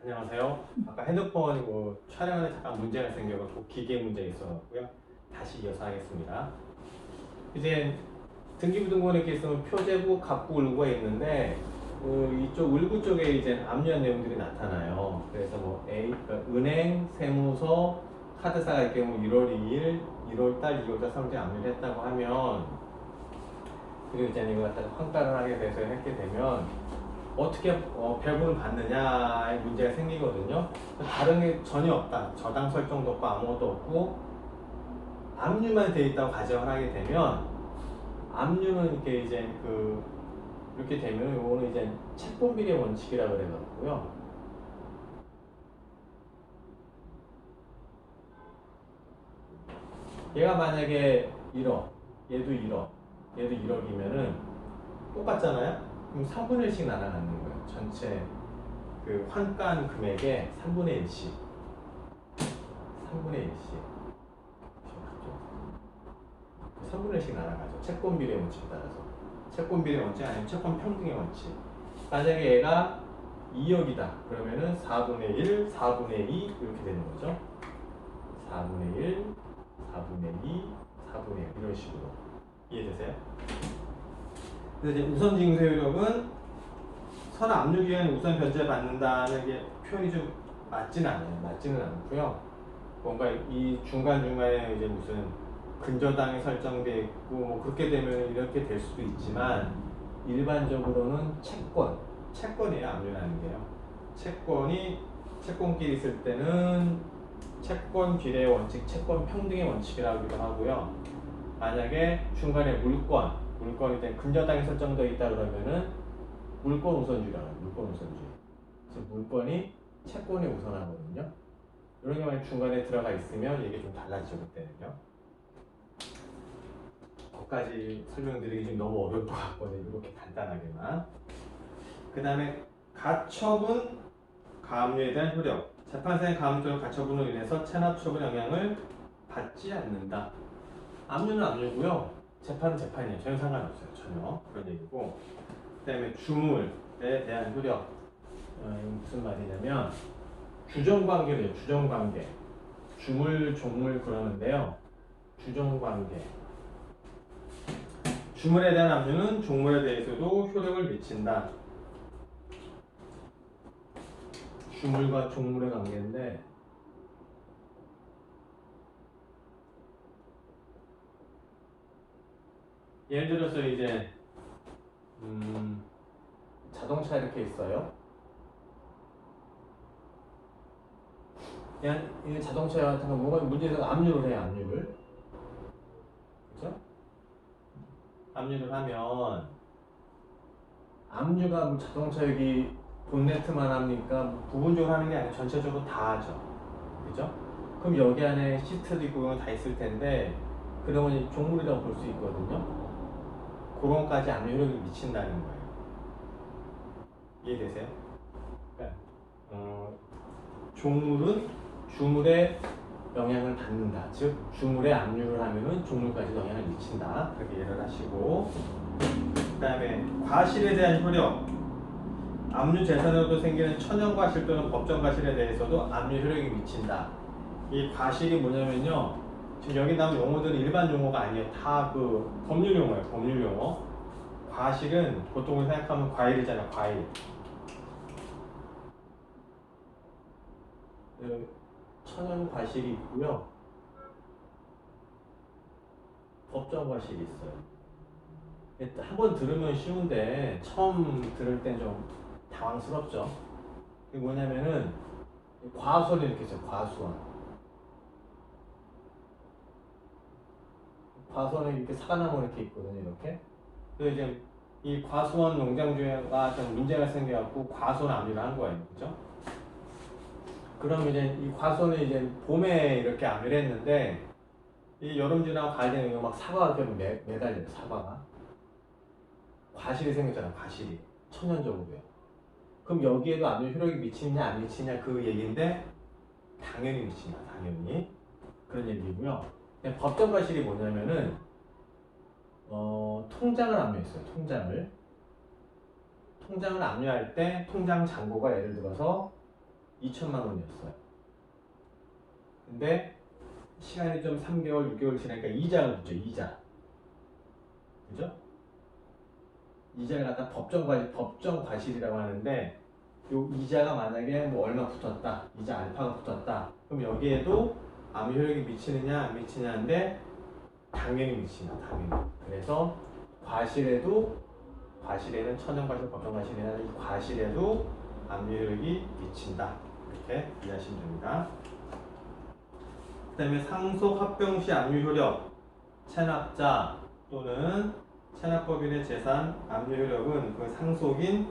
안녕하세요. 아까 핸드폰 촬영하는데 잠깐 문제가 생겨서 기계 문제 있어갖고요. 다시 이어서 하겠습니다. 이제 등기부등본에 이렇게 있으면 표제부, 갑부, 을구가 있는데 이쪽 을구 쪽에 이제 압류한 내용들이 나타나요. 그래서 그러니까 은행, 세무서, 카드사가 이 경우 1월 2일, 1월달, 2월달, 3월달에 압류를 했다고 하면 그리고 이제 이거 갖다가 환가를 하게 돼서 했게 되면 어떻게 배분을 받느냐의 문제가 생기거든요. 다른 게 전혀 없다. 저당 설정도 없고 아무것도 없고 압류만 돼 있다고 가정을 하게 되면 압류는 이렇게 이제 이렇게 되면 이거는 이제 채권 비례 원칙이라고 그래가지고요. 얘가 만약에 1억, 얘도 1억, 얘도 1억이면은 똑같잖아요? 그럼 3분의 1씩 날아가는 거예요. 전체 환가한 금액의 3분의 1씩. 3분의 1씩. 3분의 1씩 날아가죠. 채권 비례 원칙에 따라서. 채권 비례 원칙 아니면 채권 평등의 원칙. 만약에 얘가 2억이다. 그러면은 4분의 1, 4분의 2 이렇게 되는 거죠. 4분의 1, 4분의 2, 4분의 1 이런 식으로. 이해되세요? 그래서 이제 우선 징수 효력은 선 압류 기간에 우선 변제 받는다는 게 표현이 좀 맞지는 않아요. 맞지는 않고요. 뭔가 이 중간중간에 이제 무슨 근저당이 설정되어 있고 그렇게 되면 이렇게 될 수도 있지만 일반적으로는 채권이에요. 압류라는 게요. 채권끼리 있을 때는 채권 비례 원칙, 채권 평등의 원칙이라고도 하고요. 만약에 중간에 물건이 된 근저당이 설정되어 있다 그러면은 물건 우선주의라고 해요. 물건 우선주의. 그래서 물건이 채권에 우선하거든요. 이런 게 만약 중간에 들어가 있으면 이게 좀 달라지죠, 그때는요. 거기까지 설명드리기 좀 너무 어려울 것 같거든요. 이렇게 간단하게만. 그 다음에 가처분, 가압류에 대한 효력. 재판상의 가압류 가처분으로 인해서 체납 처분 영향을 받지 않는다. 압류는 압류고요. 재판은 재판이에요. 전혀 상관없어요. 전혀. 그런 얘기고. 그 다음에 주물에 대한 효력. 무슨 말이냐면 주정관계래요. 주정관계. 주물, 종물 그러는데요. 주정관계. 주물에 대한 압류는 종물에 대해서도 효력을 미친다. 주물과 종물의 관계인데 예를 들어서 이제 자동차 이렇게 있어요. 그냥 이 자동차 같은 거 뭐가 문제에서 압류를 해요. 압류를. 그죠? 압류를 하면 압류가 자동차 여기 본네트만 합니까? 부분적으로 하는 게 아니라 전체적으로 다 하죠. 그죠? 그럼 여기 안에 시트도 있고 이런 거 다 있을 텐데 그런 건 종물이라고 볼 수 있거든요. 그런 것까지 압류 효력이 미친다는 거예요. 이해되세요? 그러니까 종물은 주물에 영향을 받는다. 즉 주물에 압류를 하면은 종물까지 영향을 미친다. 그렇게 이해를 하시고 그 다음에 과실에 대한 효력. 압류 재산으로도 생기는 천연과실 또는 법정과실에 대해서도 압류 효력이 미친다. 이 과실이 뭐냐면요. 지금 여기 나온 용어들은 일반 용어가 아니에요. 다 법률 용어예요. 법률 용어. 과실은 보통 우리 생각하면 과일이잖아요. 과일. 천연과실이 있고요. 법정과실이 있어요. 한번 들으면 쉬운데 처음 들을 땐 좀 당황스럽죠. 이게 뭐냐면은 과수원이 이렇게 있어요. 과수원에 이렇게 사과나무 이렇게 있거든요. 이렇게. 그래서 이제 이 과수원 농장주가 좀 문제가 생겨갖고 과수원 압류를 한 거예요. 그죠? 그럼 이제 이 과수원을 이제 봄에 이렇게 압류를 했는데 이 여름 지나고 가을 되면 막 사과가 이렇게 매달려요. 사과가. 과실이 생겼잖아. 과실이. 천연적으로요. 그럼 여기에도 압류 효력이 미치느냐 안 미치느냐 그 얘기인데 당연히 미친다. 당연히. 그런 얘기고요. 법정 과실이 뭐냐면은 통장을 압류했어요. 통장을 압류할 때 통장 잔고가 예를 들어서 2천만 원이었어요. 근데 시간이 좀 3개월, 6개월 지나니까 이자가 붙죠. 이자. 그죠? 이자를 갖다 법정 과실이라고 하는데 요 이자가 만약에 뭐 얼마 붙었다. 이자 알파가 붙었다. 그럼 여기에도 아무 효력이 미치느냐 안 미치냐인데 당연히 미치냐. 당연히. 그래서 과실에는 천연과실, 법정과실이나 이 과실에도 압류효력이 미친다. 이렇게 이해하시면 됩니다. 그 다음에 상속 합병 시 압류효력, 체납자 또는 체납법인의 재산 압류효력은 그 상속인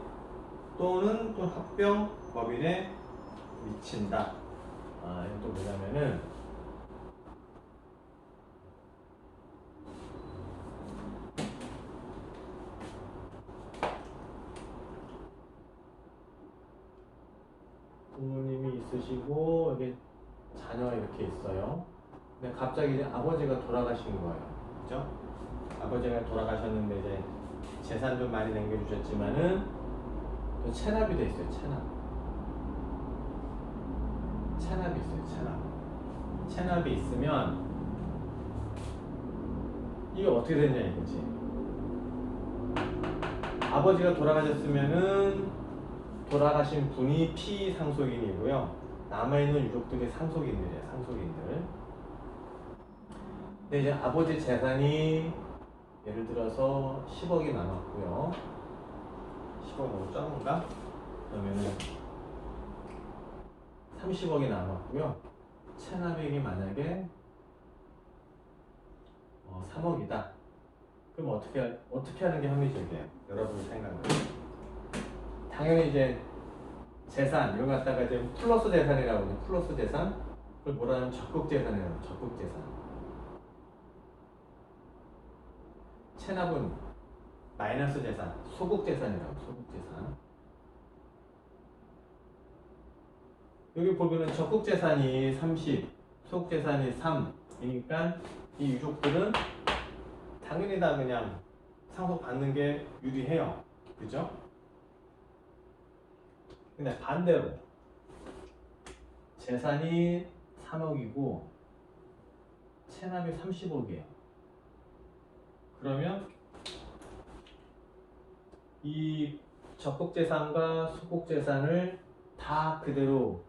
또는 또 합병 법인에 미친다. 이건 또 뭐냐면은 부모님이 있으시고 여기 자녀가 이렇게 있어요. 근데 갑자기 이제 아버지가 돌아가신 거예요. 그죠? 아버지가 돌아가셨는데 이제 재산 좀 많이 남겨주셨지만은 또 체납이 돼 있어요. 체납이 있어요. 체납이 있으면 이게 어떻게 되냐 이거지. 아버지가 돌아가셨으면은 돌아가신 분이 피상속인이고요. 남아있는 유족들이 상속인들이에요. 상속인들. 근데 이제 아버지 재산이 예를 들어서 10억이 남았고요. 10억 너무 적은가? 그러면은 30억이 남았고요. 체납액이 만약에 3억이다. 그럼 어떻게 하는 게 합리적이에요? 여러분의 생각은. 당연히 이제 재산 이걸 갖다가 이제 플러스 재산이라고 하죠. 플러스 재산. 그걸 뭐라 하면 적극 재산이라고 하죠. 적극 재산. 체납은 마이너스 재산, 소극 재산이라고. 소극 재산. 여기 보면은 적극 재산이 30, 소극 재산이 3이니까 이 유족들은 당연히 다 그냥 상속 받는 게 유리해요. 그죠? 근데 반대로 재산이 3억이고 체납이 30억이에요. 그러면 이 적극 재산과 소극 재산을 다 그대로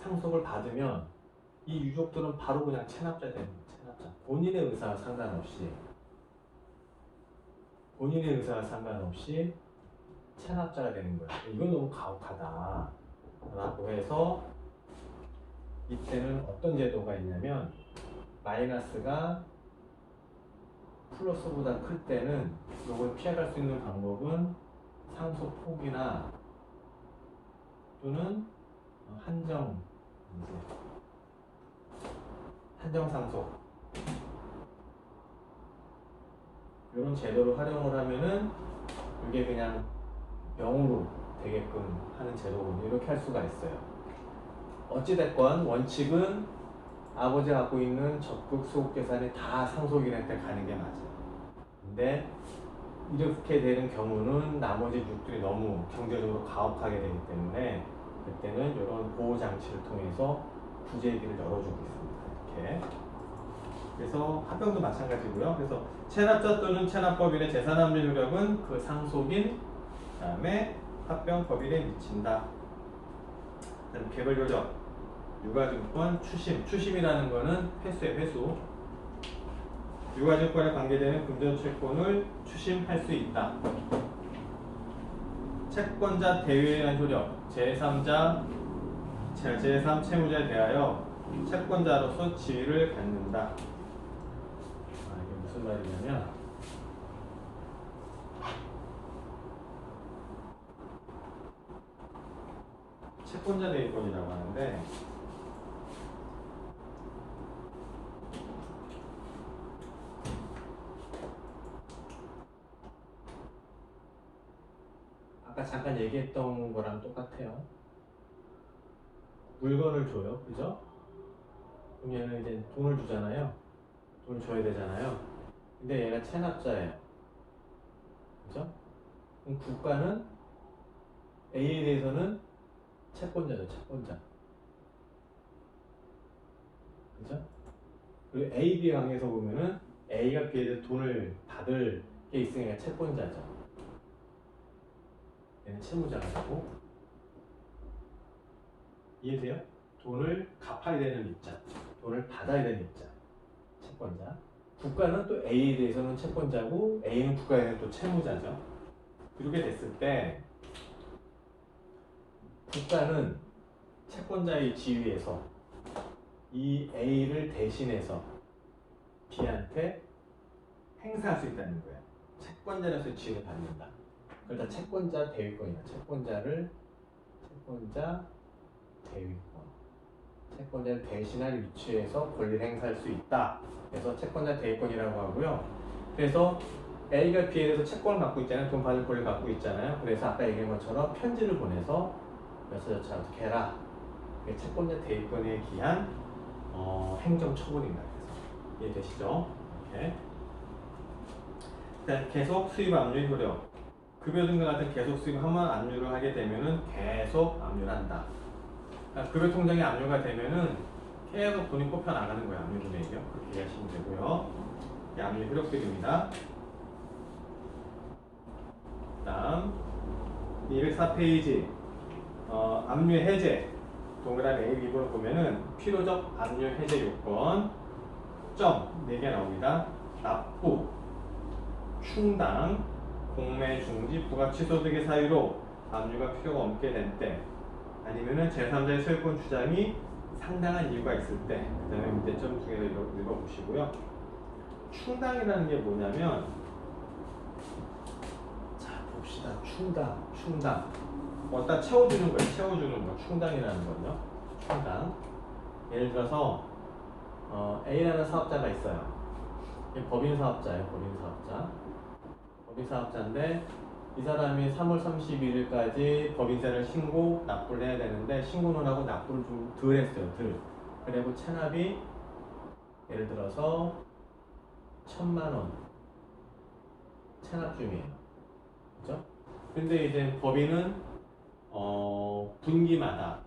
상속을 받으면 이 유족들은 바로 그냥 체납자 되는 거예요. 체납자. 본인의 의사와 상관없이 체납자가 되는 거예요. 이건 너무 가혹하다 라고 해서 이때는 어떤 제도가 있냐면 마이너스가 플러스보다 클 때는 이걸 피해갈 수 있는 방법은 상속 포기나 또는 한정 상속 이런 제도를 활용을 하면은 이게 그냥 0으로 되게끔 하는 제도군요. 이렇게 할 수가 있어요. 어찌됐건 원칙은 아버지가 갖고 있는 적극 소극 재산이 다 상속인한테 가는 게 맞아요. 근데 이렇게 되는 경우는 나머지 유족들이 너무 경제적으로 가혹하게 되기 때문에 그때는 이런 보호 장치를 통해서 구제기를 열어주고 있습니다. 이렇게. 그래서 합병도 마찬가지고요. 그래서 체납자 또는 체납법인의 재산 압류 효력은 그 상속인 그다음에 합병법인에 미친다. 그다음 개별 효력, 유가증권, 추심이라는 거는 회수예요. 회수. 유가증권에 관계되는 금전채권을 추심할 수 있다. 채권자 대위에 의한 효력, 제3 채무자에 대하여 채권자로서 지위를 갖는다. 이게 무슨 말이냐면 채권자 대위권이라고 하는데 아까 잠깐 얘기했던 거랑 똑같아요. 물건을 줘요. 그죠? 그럼 얘는 이제 돈을 주잖아요. 돈을 줘야 되잖아요. 근데 얘가 체납자예요. 그죠? 그럼 국가는 A에 대해서는 채권자죠. 채권자. 그죠? 그리고 A, B 관계에서 보면은 A가 B에 대해 돈을 받을 게 있으니까 채권자죠. 얘는 채무자가 되고. 이해돼요? 돈을 갚아야 되는 입장, 돈을 받아야 되는 입장, 채권자. 국가는 또 A에 대해서는 채권자고 A는 국가에 대해서 또 채무자죠. 이렇게 됐을 때 국가는 채권자의 지위에서 이 A를 대신해서 B한테 행사할 수 있다는 거예요. 채권자로서의 지위를 받는다. 그걸 다 채권자 대위권이다. 채권자 대위권. 채권자를 대신할 위치에서 권리를 행사할 수 있다. 그래서 채권자 대위권이라고 하고요. 그래서 A가 B에 대해서 채권을 갖고 있잖아요. 돈 받을 권리를 갖고 있잖아요. 그래서 아까 얘기한 것처럼 편지를 보내서 여차저차 어떻게 해라. 이게 채권자 대위권에 기한 행정처분입니다. 그래서 이해되시죠? 이렇게. 일단 계속 수입 압류 효력. 급여 등과 같은 계속 수입 한번 압류를 하게 되면은 계속 압류를 한다. 그러니까 급여 통장에 압류가 되면은 계속 돈이 뽑혀 나가는 거예요. 압류 금액이요. 그렇게 이해하시면 되고요. 이 압류 효력들입니다. 다음 204페이지 압류 해제 동그라미 A, B번호 보면은 필요적 압류 해제 요건 점 4개 나옵니다. 납부, 충당, 공매, 중지, 부가 취소 등의 사유로 압류가 필요가 없게 된 때 아니면은 제3자의 소유권 주장이 상당한 이유가 있을 때 그 다음에 밑에 점 중에서 읽어보시고요. 충당이라는 게 뭐냐면 자 봅시다. 충당 어디다 채워주는 거예요. 채워주는 거 충당이라는 건요. 충당 예를 들어서 A라는 사업자가 있어요. 법인 사업자예요. 법인 사업자인데 이 사람이 3월 31일까지 법인세를 신고 납부를 해야 되는데 신고는 하고 납부를 좀 덜 했어요. 그리고 체납이 예를 들어서 1,000만 원 체납 중이에요. 그죠? 근데 이제 법인은 분기마다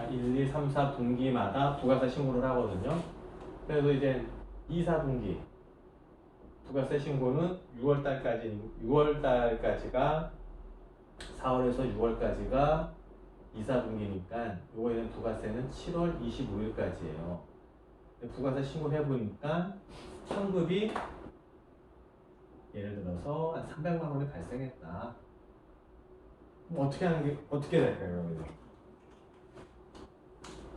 1, 2, 3, 4 분기마다 부가세 신고를 하거든요. 그래서 이제 2, 4분기 부가세 신고는 6월달까지가 4월에서 6월까지가 2, 4분기니까 요거에 대한 부가세는 7월 25일까지예요. 부가세 신고를 해보니까 환급이 예를 들어서 한 300만 원이 발생했다. 어떻게 될까요, 그러면?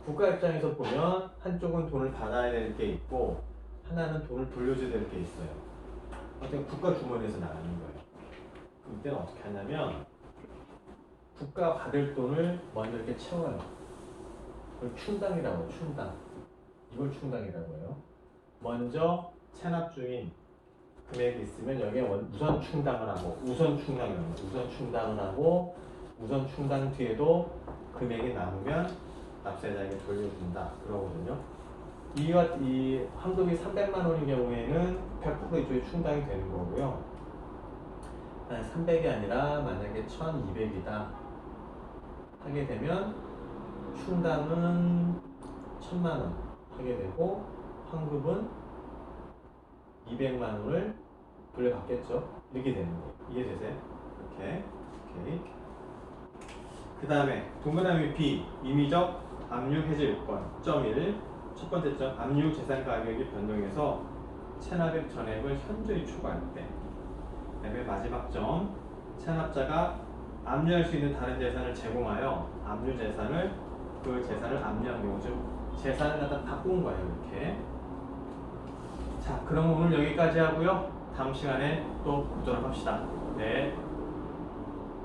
국가 입장에서 보면 한쪽은 돈을 받아야 될 게 있고 하나는 돈을 돌려줘야 될 게 있어요. 어떻게 국가 주머니에서 나가는 거예요. 그럼 이때는 어떻게 하냐면 국가 받을 돈을 먼저 이렇게 채워요. 그걸 충당이라고 해요. 이걸 충당이라고 해요. 먼저 체납 중인 금액이 있으면 여기에 우선 충당을 하고 우선 충당 뒤에도 금액이 남으면 납세자에게 돌려준다 그러거든요. 이 환급이 300만 원인 경우에는 100% 이쪽에 충당이 되는 거고요. 300이 아니라 만약에 1200이다 하게 되면 충당은 1000만 원 하게 되고 환급은 200만 원을 돌려받겠죠. 이렇게 되는 거예요. 이해되세요? 이렇게. 오케이. 그 다음에 동그라미 B 임의적 압류 해제 요건 점 1. 첫 번째 점 압류 재산 가격이 변동해서 체납액 전액을 현저히 초과할 때. 그다음에 마지막 점 체납자가 압류할 수 있는 다른 재산을 제공하여 그 재산을 압류한 경우 즉 재산을 갖다 바꾼 거예요. 이렇게. 자, 그럼 오늘 여기까지 하고요. 다음 시간에 또 보도록 합시다. 네.